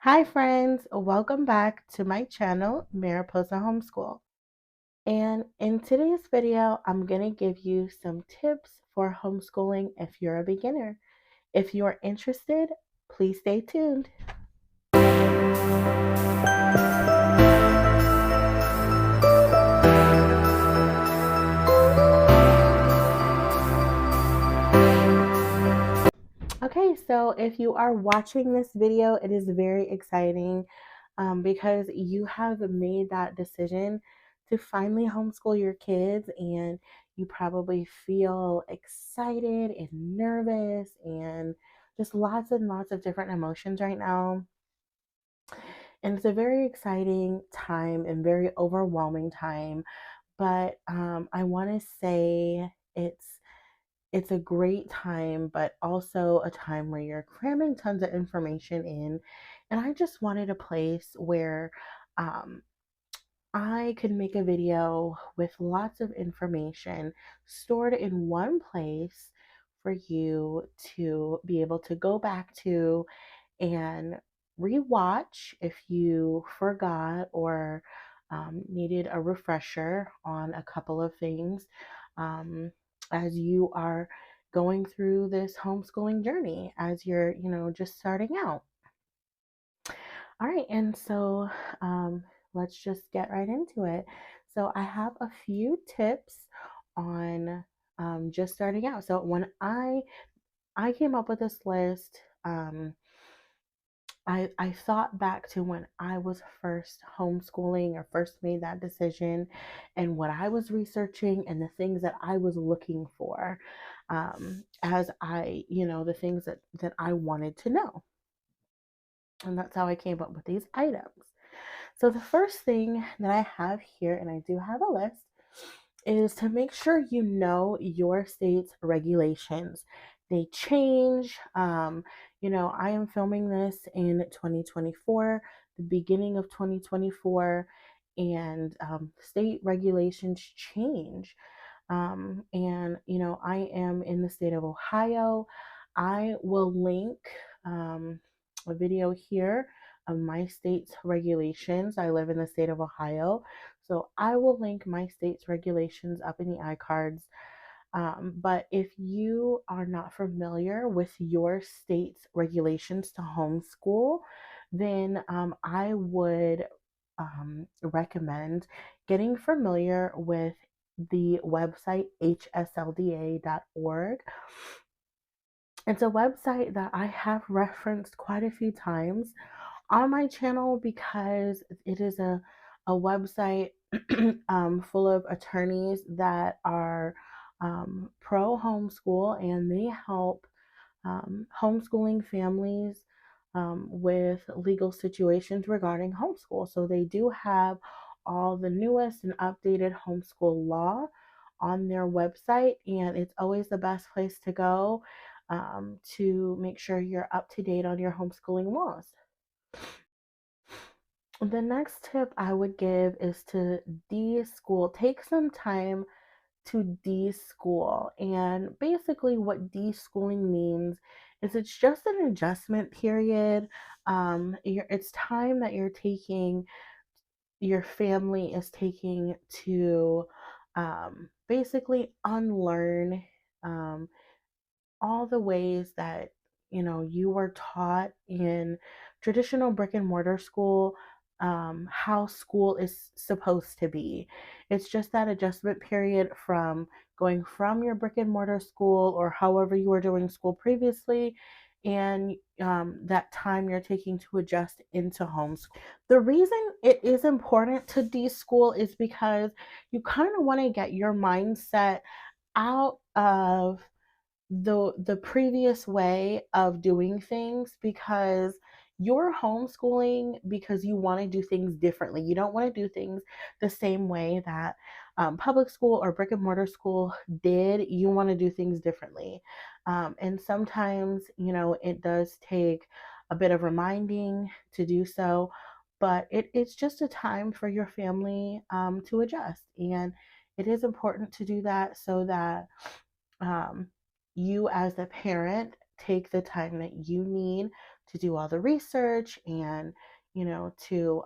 Hi friends, welcome back to my channel, Mariposa Homeschool. And in today's video, I'm going to give you some tips for homeschooling if you're a beginner. If you're interested, please stay tuned. Okay, so if you are watching this video, it is very exciting because you have made that decision to finally homeschool your kids, and you probably feel excited and nervous and just lots and lots of different emotions right now. And it's a very exciting time and very overwhelming time, but I want to say it's a great time, but also a time where you're cramming tons of information in. And I just wanted a place where um, I could make a video with lots of information stored in one place for you to be able to go back to and rewatch if you forgot or needed a refresher on a couple of things um, as you are going through this homeschooling journey, as you're, just starting out. All right, and so let's just get right into it. So I have a few tips on just starting out. So when I came up with this list, I thought back to when I was first homeschooling or first made that decision, and what I was researching and the things that I was looking for, as the things that I wanted to know. And that's how I came up with these items. So the first thing that I have here, and I do have a list, is to make sure you know your state's regulations. They change. I am filming this in 2024, the beginning of 2024, and state regulations change. I am in the state of Ohio. I will link a video here of my state's regulations. I live in the state of Ohio, so I will link my state's regulations up in the iCards. But if you are not familiar with your state's regulations to homeschool, then I would recommend getting familiar with the website hslda.org. It's a website that I have referenced quite a few times on my channel because it is a website full of attorneys that are pro homeschool, and they help homeschooling families with legal situations regarding homeschool. So they do have all the newest and updated homeschool law on their website, and it's always the best place to go to make sure you're up to date on your homeschooling laws. The next tip I would give is to de-school. Take some time to de-school. And basically what de-schooling means is it's just an adjustment period. It's time that your family is taking to basically unlearn um, all the ways that you were taught in traditional brick and mortar school, how school is supposed to be. It's just that adjustment period from going from your brick and mortar school or however you were doing school previously, and that time you're taking to adjust into homeschool. The reason it is important to de-school is because you kind of want to get your mindset out of the previous way of doing things, because you're homeschooling because you want to do things differently. You don't want to do things the same way that public school or brick and mortar school did. You want to do things differently. And sometimes, it does take a bit of reminding to do so, but it's just a time for your family to adjust. And it is important to do that so that um, you as a parent take the time that you need to do all the research and, to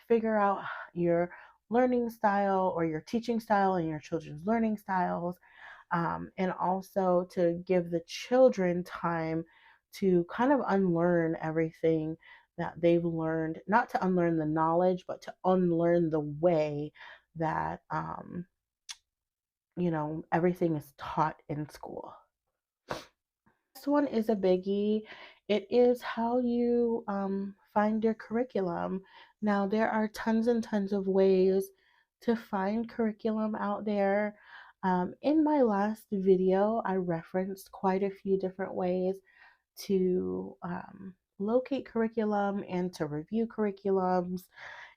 figure out your learning style or your teaching style and your children's learning styles, and also to give the children time to kind of unlearn everything that they've learned, not to unlearn the knowledge, but to unlearn the way that, everything is taught in school. This one is a biggie. It is how you find your curriculum. Now, there are tons and tons of ways to find curriculum out there. In my last video, I referenced quite a few different ways to locate curriculum and to review curriculums,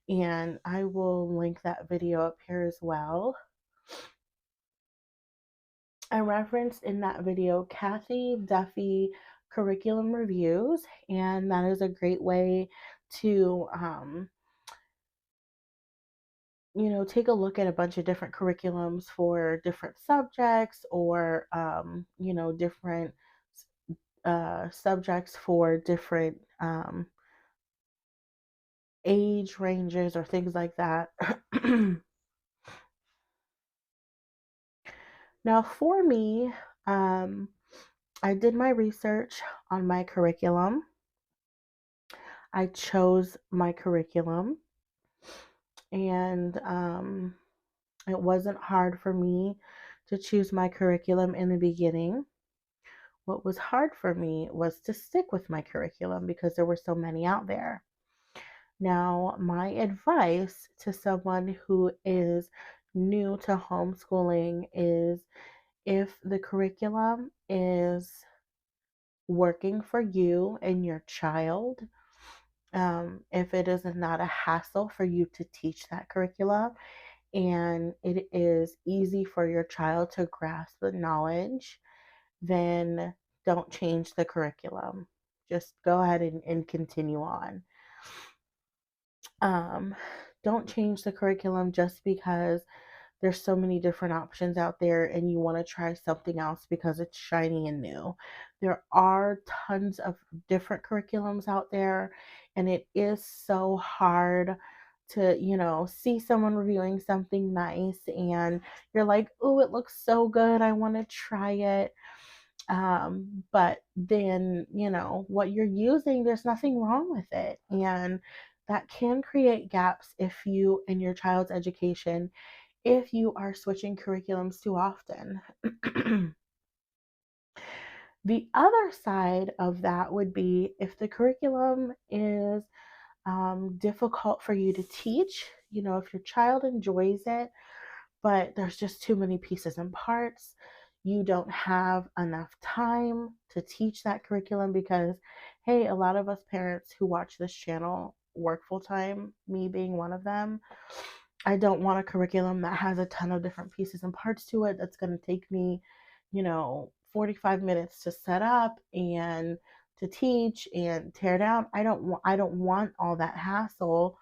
and I will link that video up here as well. I referenced in that video Cathy, Duffy curriculum reviews, and that is a great way to, take a look at a bunch of different curriculums for different subjects, or, different subjects for different age ranges or things like that. Now, for me, I did my research on my curriculum. I chose my curriculum, and it wasn't hard for me to choose my curriculum in the beginning. What was hard for me was to stick with my curriculum because there were so many out there. Now, my advice to someone who is new to homeschooling is, if the curriculum is working for you and your child, if it is not a hassle for you to teach that curriculum, and it is easy for your child to grasp the knowledge, then don't change the curriculum. Just go ahead and continue on. Don't change the curriculum just because there's so many different options out there and you want to try something else because it's shiny and new. There are tons of different curriculums out there, and it is so hard to, see someone reviewing something nice and you're like, oh, it looks so good, I want to try it. But then, what you're using, there's nothing wrong with it. And that can create gaps if you in your child's education, if you are switching curriculums too often. The other side of that would be if the curriculum is difficult for you to teach, if your child enjoys it, but there's just too many pieces and parts. You don't have enough time to teach that curriculum because, hey, a lot of us parents who watch this channel work full time, me being one of them. I don't want a curriculum that has a ton of different pieces and parts to it that's going to take me, 45 minutes to set up and to teach and tear down. I don't want all that hassle.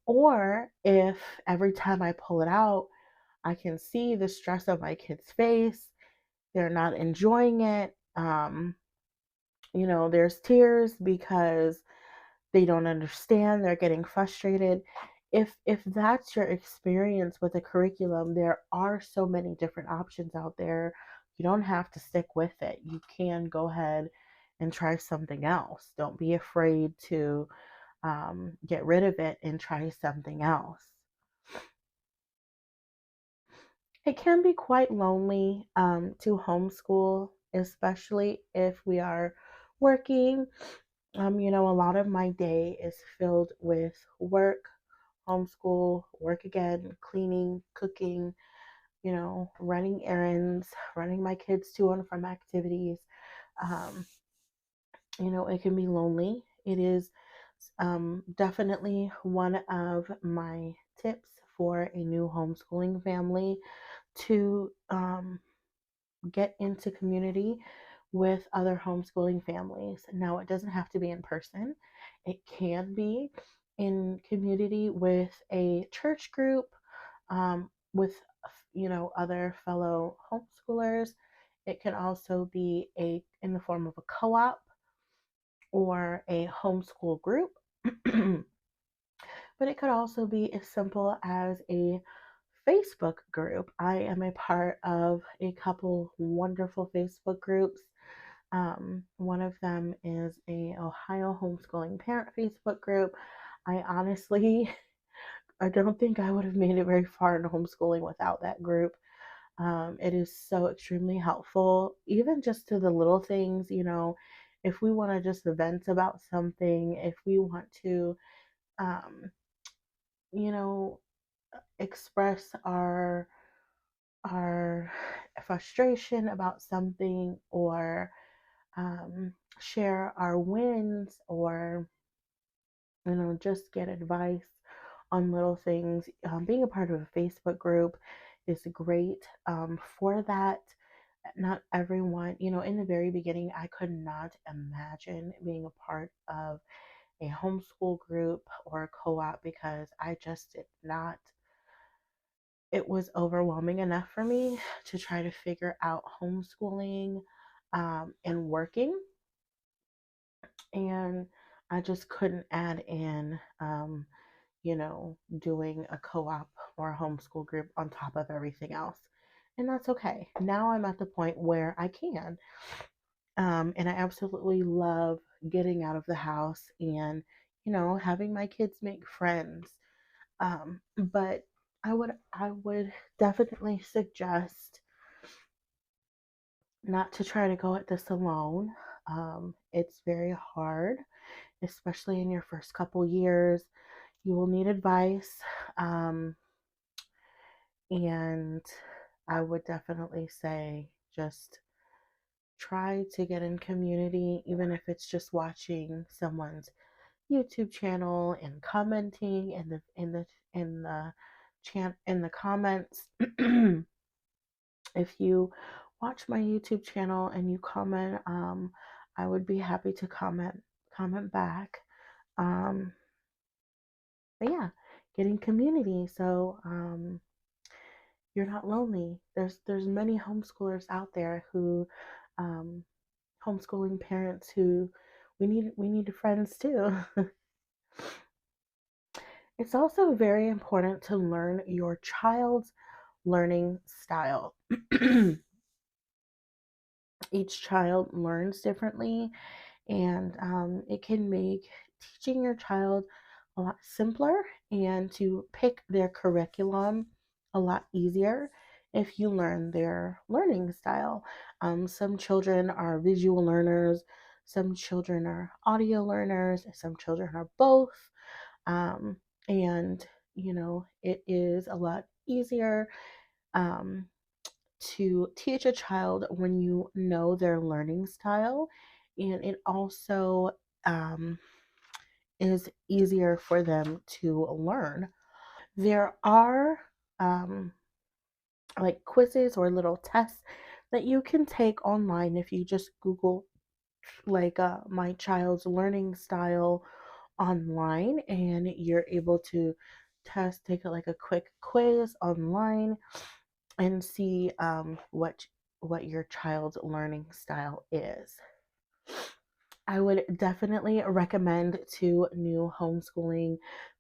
Or if every time I pull it out, I can see the stress on my kid's face, they're not enjoying it. There's tears because they don't understand, they're getting frustrated. If that's your experience with a curriculum, there are so many different options out there. You don't have to stick with it. You can go ahead and try something else. Don't be afraid to get rid of it and try something else. It can be quite lonely to homeschool, especially if we are working. A lot of my day is filled with work, homeschool, work again, cleaning, cooking, running errands, running my kids to and from activities. Um, it can be lonely. It is definitely one of my tips for a new homeschooling family to get into community with other homeschooling families. Now, it doesn't have to be in person, it can be in community with a church group, with other fellow homeschoolers. It can also be in the form of a co-op, or a homeschool group. But it could also be as simple as a Facebook group. I am a part of a couple wonderful Facebook groups. One of them is a Ohio homeschooling parent Facebook group. I honestly, I don't think I would have made it very far in homeschooling without that group. It is so extremely helpful, even just to the little things, if we want to just vent about something, if we want to, um, you know, express our frustration about something, or share our wins, or just get advice on little things. Being a part of a Facebook group is great for that. Not everyone, in the very beginning, I could not imagine being a part of a homeschool group or a co-op, because I just did not. It was overwhelming enough for me to try to figure out homeschooling and working, and I just couldn't add in, doing a co op or a homeschool group on top of everything else. And that's okay. Now I'm at the point where I can. And I absolutely love getting out of the house and, having my kids make friends. But I would definitely suggest not to try to go at this alone. It's very hard, especially in your first couple years. You will need advice. And I would definitely say just try to get in community, even if it's just watching someone's YouTube channel and commenting in the comments. If you watch my YouTube channel and you comment, I would be happy to comment back. Um, but yeah, getting community. So you're not lonely. There's many homeschoolers out there who, um, homeschooling parents who we need friends too. It's also very important to learn your child's learning style. Each child learns differently, and it can make teaching your child a lot simpler, and to pick their curriculum a lot easier if you learn their learning style. Some children are visual learners, some children are audio learners, some children are both. um, and it is a lot easier um, to teach a child when you know their learning style, and it also um, is easier for them to learn. There are um, like quizzes or little tests that you can take online if you just Google like my child's learning style online, and you're able to take like a quick quiz online and see what your child's learning style is. I would definitely recommend to new homeschooling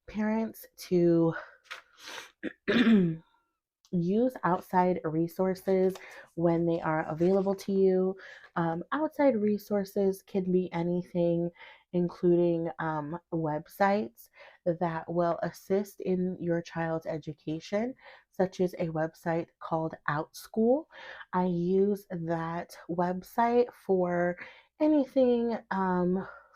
parents to use outside resources when they are available to you. Outside resources can be anything, including websites that will assist in your child's education, such as a website called OutSchool. I use that website for anything,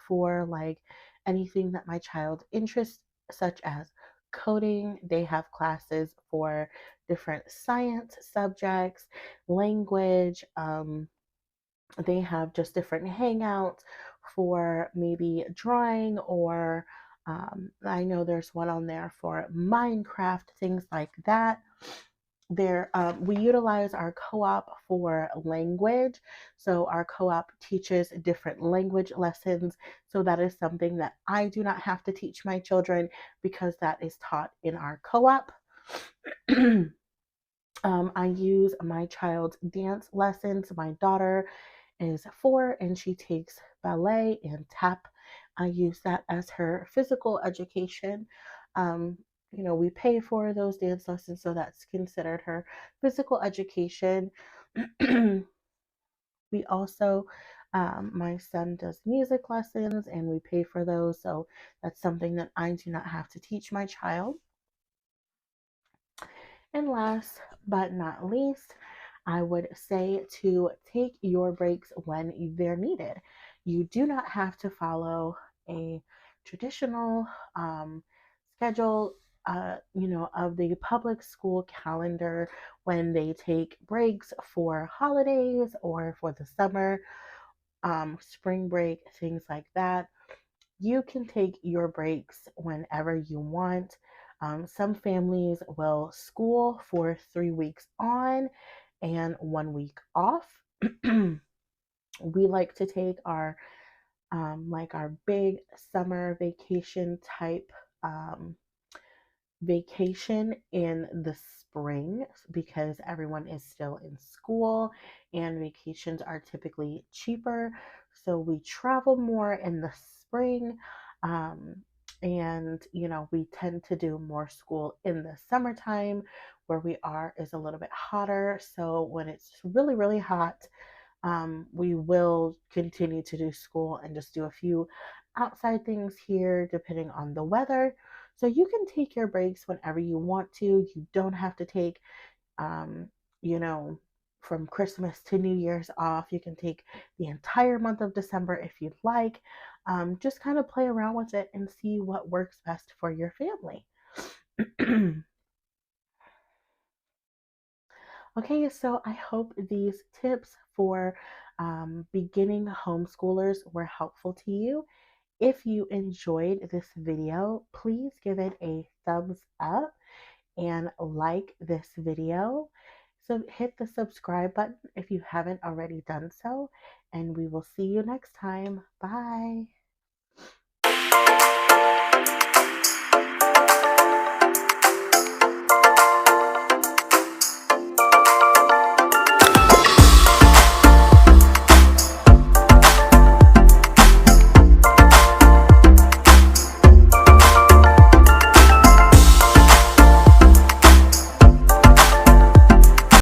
for like anything that my child interests, such as coding. They have classes for different science subjects, language. They have just different hangouts for maybe drawing, or I know there's one on there for Minecraft, things like that. We utilize our co-op for language. So our co-op teaches different language lessons. So that is something that I do not have to teach my children, because that is taught in our co-op. I use my child's dance lessons. My daughter is 4 and she takes ballet and tap. I use that as her physical education. Um, we pay for those dance lessons, so that's considered her physical education. We also, my son does music lessons and we pay for those. So that's something that I do not have to teach my child. And last but not least, I would say to take your breaks when they're needed. You do not have to follow a traditional schedule, of the public school calendar when they take breaks for holidays or for the summer, spring break, things like that. You can take your breaks whenever you want. Some families will school for 3 weeks on and 1 week off. We like to take our our big summer vacation type vacation in the spring because everyone is still in school and vacations are typically cheaper. So we travel more in the spring. Um, and, we tend to do more school in the summertime where we are is a little bit hotter. So when it's really, really hot, we will continue to do school and just do a few outside things here depending on the weather. So you can take your breaks whenever you want to. You don't have to take, um, you know, from Christmas to New Year's off. You can take the entire month of December if you'd like. Just kind of play around with it and see what works best for your family. Okay, so I hope these tips for beginning homeschoolers were helpful to you. If you enjoyed this video, please give it a thumbs up and like this video. So hit the subscribe button if you haven't already done so, and we will see you next time. Bye.